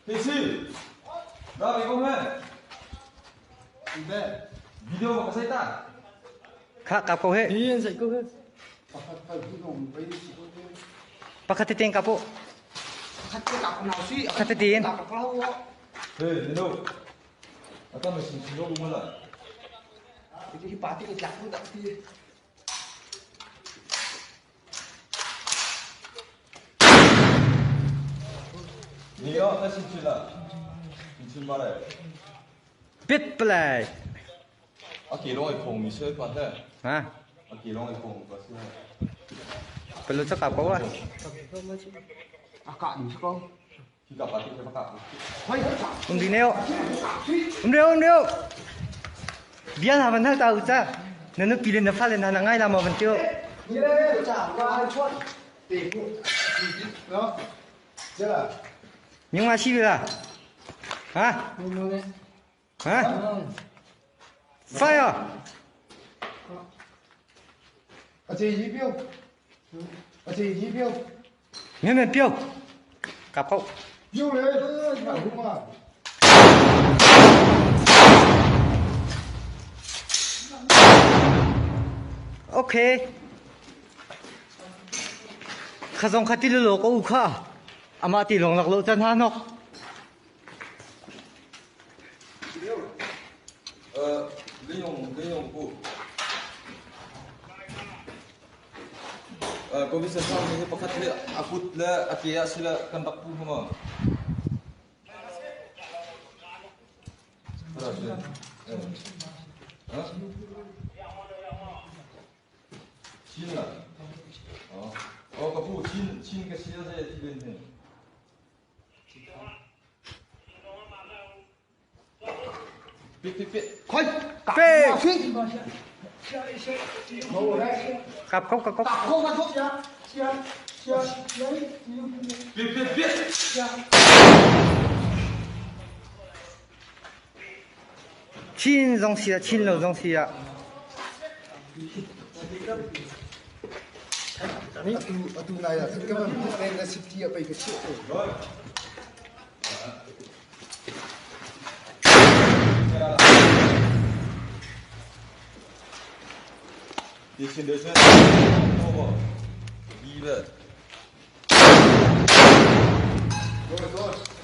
Kecil. Dah ikut kan? Tidak. Video mau kasih tak? ค่ะกลับเขาเฮ้ Iya, saya ikut. pakatitin ka po Kacau tak kenal sih. Katitin. Tak kenal. Hei, Nino. Akan mesin silo gimana? Jadi pati kecak pun tak sih. Ni oh, tak cincin lah. Cincin mana? ปิดไปเลย Aki long ikong ni saya pada. ฮะ Aki long ikong pasti. เป็นรถจะกลับเขาว่า Akak ni sekarang. Kita pati kita pakai. Hai, อุ้มดีเนียวอุ้มเร็วอุ้มเร็วเบียร์ทำมันท่าตาอุจ้าเนื้อปีเล่นเนื้อฟ้าเล่นทางง่ายเรามาบรรเจียว ni dah cak kau cuat. Tipu. No. Jalan. ยังมาชีวิตล่ะฮะ Mana ni? ฮะไฟอ่ะ Aje yi biu. Aje yi biu. เงี้ยมันเปรี้ยวกลับเขา Biu le. Tak rumah. โอเคข้าส่งข้าที่โลกอุข้าอามาตีลงหลักโลจันทานก Lenyong bu. Kau bisa tahu ni pakat le aku le akia sila kandak pu semua. Terus. Hah? Chin lah. Oh, kau pu chin ke sila saya tiba ni. Pit. Khoi. เป้ Mau đây. กลับเขากลับเขา Tak kau masuk ya. Siap. Lấy. Pit. ชิ้น东西啊ชิ้น了东西啊 Ni tu này là cái mà nên là safety ở đây cái chuyện rồi. Rồi. Đi xin đưa xe. Đi về. Rồi.